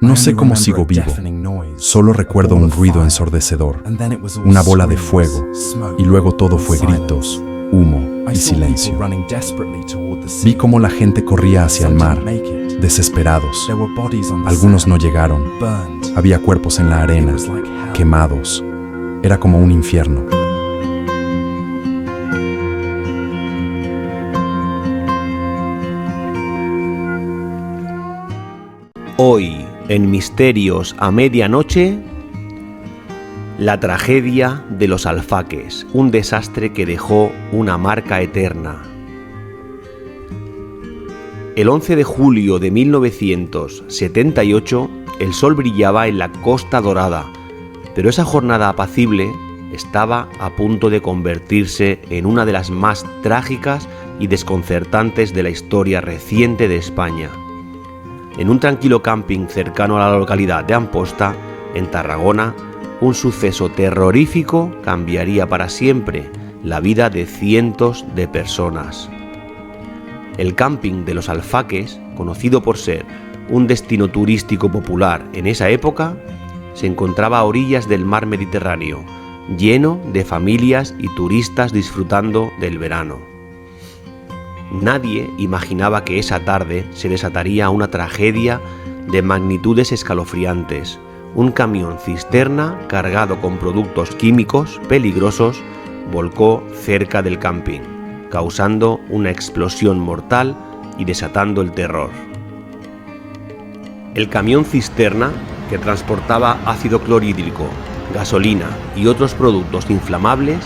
No sé cómo sigo vivo. Solo recuerdo un ruido ensordecedor, una bola de fuego, y luego todo fue gritos, humo y silencio. Vi cómo la gente corría hacia el mar, desesperados. Algunos no llegaron. Había cuerpos en la arena, quemados. Era como un infierno. Hoy, en Misterios a Medianoche, la tragedia de los Alfaques, un desastre que dejó una marca eterna. El 11 de julio de 1978, el sol brillaba en la Costa Dorada, pero esa jornada apacible estaba a punto de convertirse en una de las más trágicas y desconcertantes de la historia reciente de España. En un tranquilo camping cercano a la localidad de Amposta, en Tarragona, un suceso terrorífico cambiaría para siempre la vida de cientos de personas. El camping de los Alfaques, conocido por ser un destino turístico popular en esa época, se encontraba a orillas del mar Mediterráneo, lleno de familias y turistas disfrutando del verano. Nadie imaginaba que esa tarde se desataría una tragedia de magnitudes escalofriantes. Un camión cisterna cargado con productos químicos peligrosos volcó cerca del camping, causando una explosión mortal y desatando el terror. El camión cisterna, que transportaba ácido clorhídrico, gasolina y otros productos inflamables,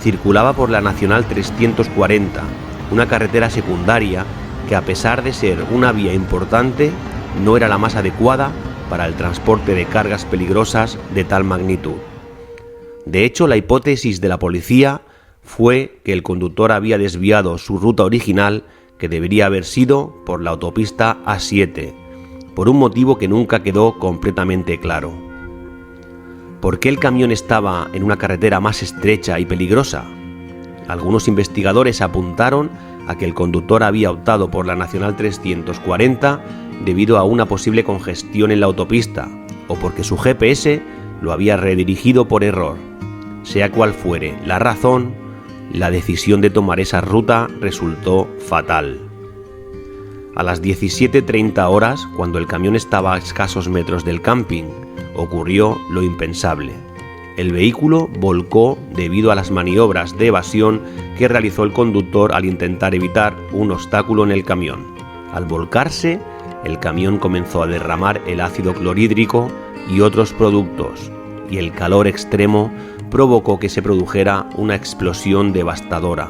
circulaba por la Nacional 340, una carretera secundaria que, a pesar de ser una vía importante, no era la más adecuada para el transporte de cargas peligrosas de tal magnitud. De hecho, la hipótesis de la policía fue que el conductor había desviado su ruta original, que debería haber sido por la autopista A7, por un motivo que nunca quedó completamente claro. ¿Por qué el camión estaba en una carretera más estrecha y peligrosa? Algunos investigadores apuntaron a que el conductor había optado por la Nacional 340 debido a una posible congestión en la autopista, o porque su GPS lo había redirigido por error. Sea cual fuere la razón, la decisión de tomar esa ruta resultó fatal. A las 17:30 horas, cuando el camión estaba a escasos metros del camping, ocurrió lo impensable. El vehículo volcó debido a las maniobras de evasión que realizó el conductor al intentar evitar un obstáculo en el camión. Al volcarse, el camión comenzó a derramar el ácido clorhídrico y otros productos, y el calor extremo provocó que se produjera una explosión devastadora.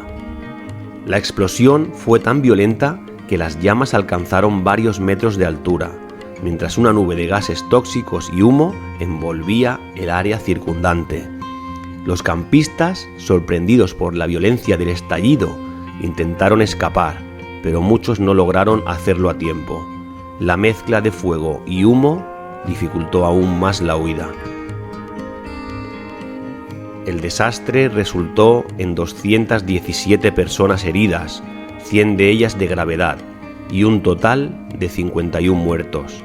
La explosión fue tan violenta que las llamas alcanzaron varios metros de altura, mientras una nube de gases tóxicos y humo envolvía el área circundante. Los campistas, sorprendidos por la violencia del estallido, intentaron escapar, pero muchos no lograron hacerlo a tiempo. La mezcla de fuego y humo dificultó aún más la huida. El desastre resultó en 217 personas heridas, 100 de ellas de gravedad, y un total de 51 muertos.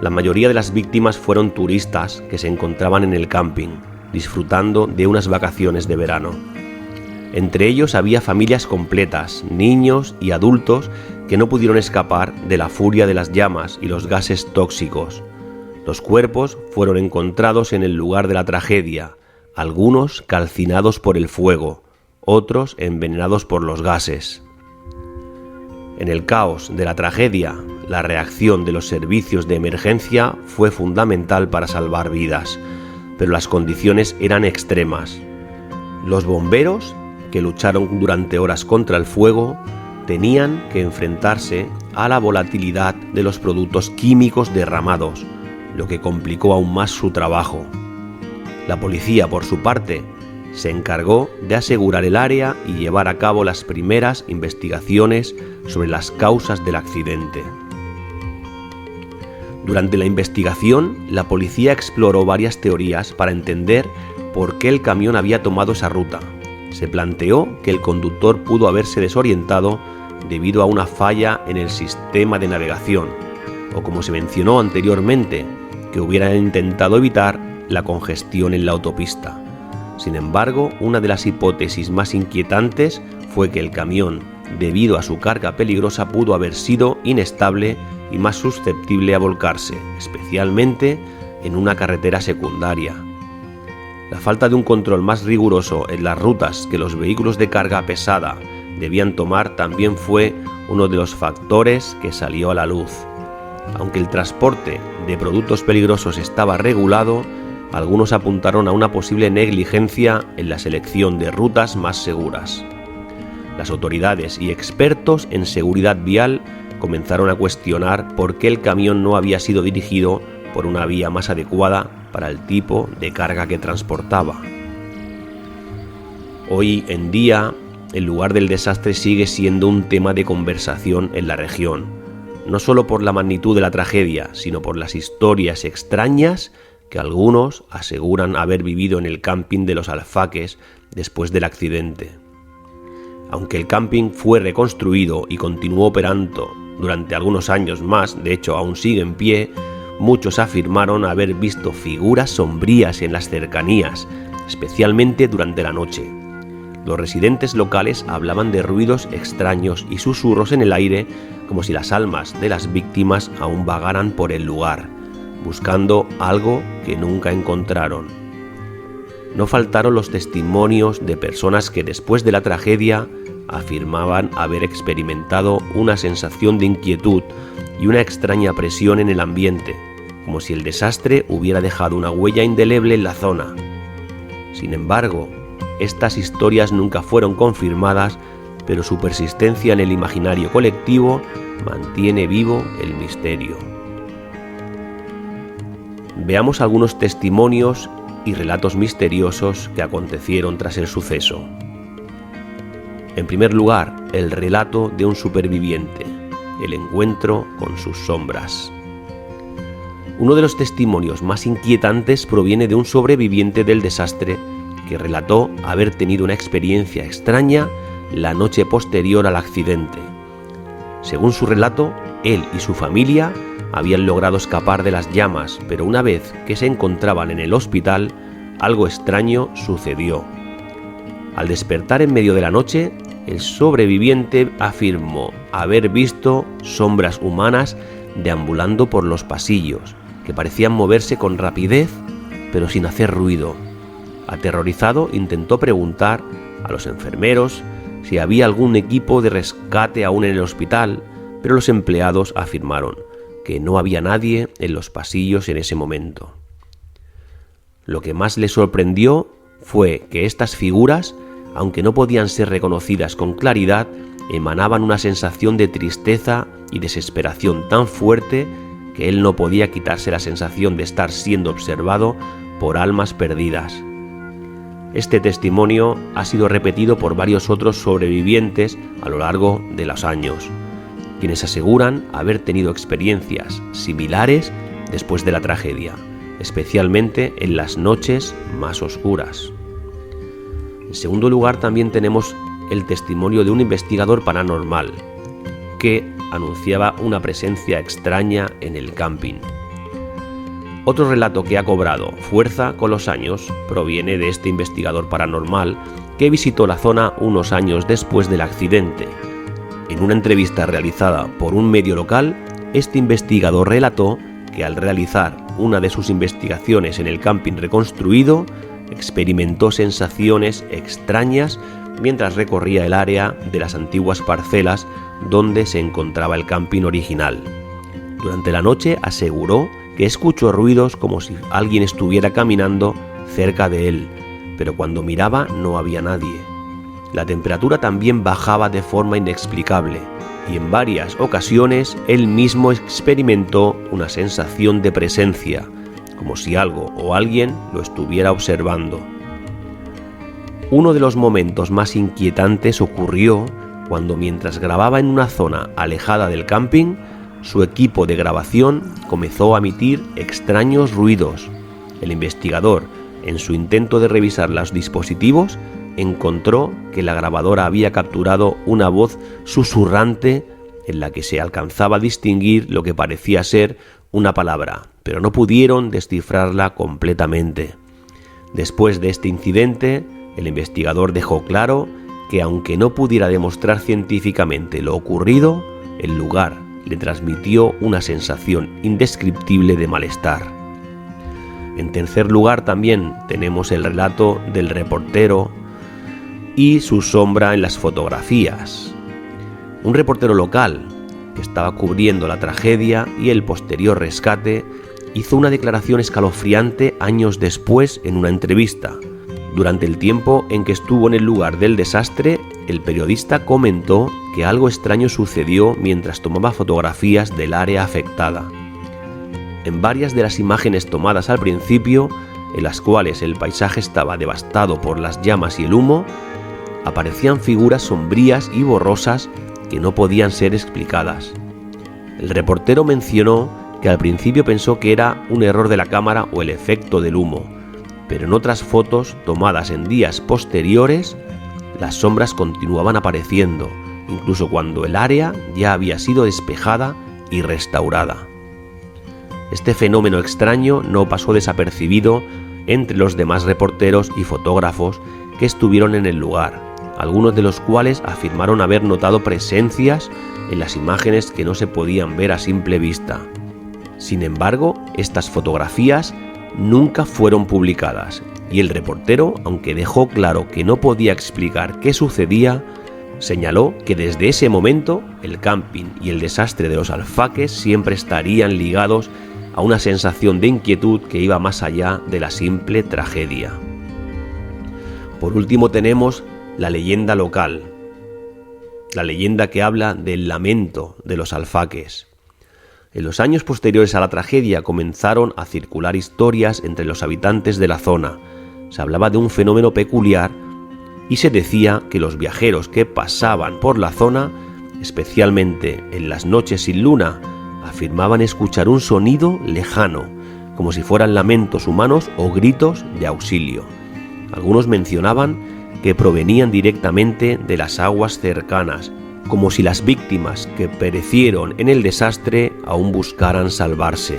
La mayoría de las víctimas fueron turistas que se encontraban en el camping, disfrutando de unas vacaciones de verano. Entre ellos había familias completas, niños y adultos que no pudieron escapar de la furia de las llamas y los gases tóxicos. Los cuerpos fueron encontrados en el lugar de la tragedia, algunos calcinados por el fuego, otros envenenados por los gases. En el caos de la tragedia, la reacción de los servicios de emergencia fue fundamental para salvar vidas, pero las condiciones eran extremas. Los bomberos, que lucharon durante horas contra el fuego, tenían que enfrentarse a la volatilidad de los productos químicos derramados, lo que complicó aún más su trabajo. La policía, por su parte, se encargó de asegurar el área y llevar a cabo las primeras investigaciones sobre las causas del accidente. Durante la investigación, la policía exploró varias teorías para entender por qué el camión había tomado esa ruta. Se planteó que el conductor pudo haberse desorientado debido a una falla en el sistema de navegación, o como se mencionó anteriormente, que hubieran intentado evitar la congestión en la autopista. Sin embargo, una de las hipótesis más inquietantes fue que el camión, debido a su carga peligrosa, pudo haber sido inestable y más susceptible a volcarse, especialmente en una carretera secundaria. La falta de un control más riguroso en las rutas que los vehículos de carga pesada debían tomar también fue uno de los factores que salió a la luz. Aunque el transporte de productos peligrosos estaba regulado, algunos apuntaron a una posible negligencia en la selección de rutas más seguras. Las autoridades y expertos en seguridad vial comenzaron a cuestionar por qué el camión no había sido dirigido por una vía más adecuada para el tipo de carga que transportaba. Hoy en día, el lugar del desastre sigue siendo un tema de conversación en la región, no solo por la magnitud de la tragedia, sino por las historias extrañas que algunos aseguran haber vivido en el camping de los Alfaques después del accidente. Aunque el camping fue reconstruido y continuó operando durante algunos años más, de hecho aún sigue en pie, muchos afirmaron haber visto figuras sombrías en las cercanías, especialmente durante la noche. Los residentes locales hablaban de ruidos extraños y susurros en el aire, como si las almas de las víctimas aún vagaran por el lugar, buscando algo que nunca encontraron. No faltaron los testimonios de personas que después de la tragedia afirmaban haber experimentado una sensación de inquietud y una extraña presión en el ambiente, como si el desastre hubiera dejado una huella indeleble en la zona. Sin embargo, estas historias nunca fueron confirmadas, pero su persistencia en el imaginario colectivo mantiene vivo el misterio. Veamos algunos testimonios y relatos misteriosos que acontecieron tras el suceso. En primer lugar, el relato de un superviviente, el encuentro con sus sombras. Uno de los testimonios más inquietantes proviene de un sobreviviente del desastre que relató haber tenido una experiencia extraña la noche posterior al accidente. Según su relato, él y su familia habían logrado escapar de las llamas, pero una vez que se encontraban en el hospital, algo extraño sucedió. Al despertar en medio de la noche, el sobreviviente afirmó haber visto sombras humanas deambulando por los pasillos, que parecían moverse con rapidez, pero sin hacer ruido. Aterrorizado, intentó preguntar a los enfermeros si había algún equipo de rescate aún en el hospital, pero los empleados afirmaron que no había nadie en los pasillos en ese momento. Lo que más le sorprendió fue que estas figuras, aunque no podían ser reconocidas con claridad, emanaban una sensación de tristeza y desesperación tan fuerte que él no podía quitarse la sensación de estar siendo observado por almas perdidas. Este testimonio ha sido repetido por varios otros sobrevivientes a lo largo de los años, quienes aseguran haber tenido experiencias similares después de la tragedia, especialmente en las noches más oscuras. En segundo lugar, también tenemos el testimonio de un investigador paranormal que anunciaba una presencia extraña en el camping. Otro relato que ha cobrado fuerza con los años proviene de este investigador paranormal que visitó la zona unos años después del accidente. En una entrevista realizada por un medio local, este investigador relató que al realizar una de sus investigaciones en el camping reconstruido, experimentó sensaciones extrañas mientras recorría el área de las antiguas parcelas donde se encontraba el camping original. Durante la noche aseguró que escuchó ruidos como si alguien estuviera caminando cerca de él, pero cuando miraba no había nadie. La temperatura también bajaba de forma inexplicable y en varias ocasiones él mismo experimentó una sensación de presencia, como si algo o alguien lo estuviera observando. Uno de los momentos más inquietantes ocurrió cuando, mientras grababa en una zona alejada del camping, su equipo de grabación comenzó a emitir extraños ruidos. El investigador, en su intento de revisar los dispositivos, encontró que la grabadora había capturado una voz susurrante en la que se alcanzaba a distinguir lo que parecía ser una palabra, pero no pudieron descifrarla completamente. Después de este incidente, el investigador dejó claro que aunque no pudiera demostrar científicamente lo ocurrido, el lugar le transmitió una sensación indescriptible de malestar. En tercer lugar también tenemos el relato del reportero y su sombra en las fotografías. Un reportero local que estaba cubriendo la tragedia y el posterior rescate hizo una declaración escalofriante años después en una entrevista. Durante el tiempo en que estuvo en el lugar del desastre, el periodista comentó que algo extraño sucedió mientras tomaba fotografías del área afectada. En varias de las imágenes tomadas al principio, en las cuales el paisaje estaba devastado por las llamas y el humo, aparecían figuras sombrías y borrosas que no podían ser explicadas. El reportero mencionó que al principio pensó que era un error de la cámara o el efecto del humo, pero en otras fotos tomadas en días posteriores, las sombras continuaban apareciendo, incluso cuando el área ya había sido despejada y restaurada. Este fenómeno extraño no pasó desapercibido entre los demás reporteros y fotógrafos que estuvieron en el lugar, algunos de los cuales afirmaron haber notado presencias en las imágenes que no se podían ver a simple vista. Sin embargo, estas fotografías nunca fueron publicadas y el reportero, aunque dejó claro que no podía explicar qué sucedía, señaló que desde ese momento el camping y el desastre de los Alfaques siempre estarían ligados a una sensación de inquietud que iba más allá de la simple tragedia. Por último tenemos la leyenda local, la leyenda que habla del lamento de los Alfaques. En los años posteriores a la tragedia comenzaron a circular historias entre los habitantes de la zona. Se hablaba de un fenómeno peculiar y se decía que los viajeros que pasaban por la zona, especialmente en las noches sin luna, afirmaban escuchar un sonido lejano, como si fueran lamentos humanos o gritos de auxilio. Algunos mencionaban que provenían directamente de las aguas cercanas, como si las víctimas que perecieron en el desastre aún buscaran salvarse.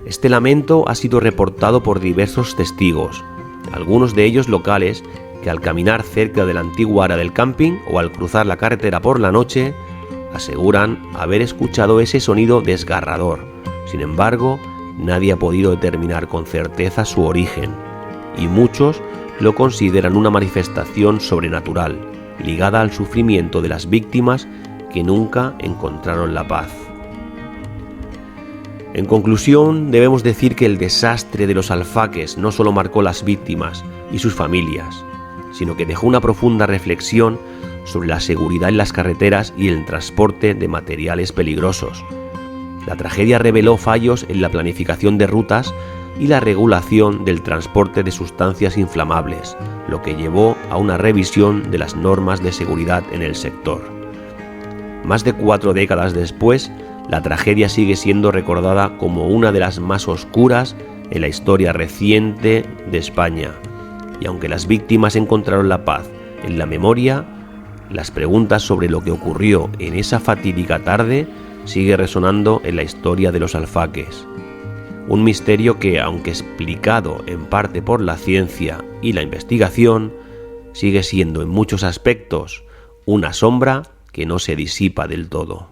Este lamento ha sido reportado por diversos testigos, algunos de ellos locales, que al caminar cerca de la antigua área del camping o al cruzar la carretera por la noche, aseguran haber escuchado ese sonido desgarrador. Sin embargo, nadie ha podido determinar con certeza su origen, y muchos lo consideran una manifestación sobrenatural, ligada al sufrimiento de las víctimas que nunca encontraron la paz. En conclusión, debemos decir que el desastre de los Alfaques no solo marcó las víctimas y sus familias, sino que dejó una profunda reflexión sobre la seguridad en las carreteras y el transporte de materiales peligrosos. La tragedia reveló fallos en la planificación de rutas y la regulación del transporte de sustancias inflamables, lo que llevó a una revisión de las normas de seguridad en el sector. Más de 4 décadas después, la tragedia sigue siendo recordada como una de las más oscuras en la historia reciente de España. Y aunque las víctimas encontraron la paz en la memoria, las preguntas sobre lo que ocurrió en esa fatídica tarde sigue resonando en la historia de los Alfaques. Un misterio que, aunque explicado en parte por la ciencia y la investigación, sigue siendo en muchos aspectos una sombra que no se disipa del todo.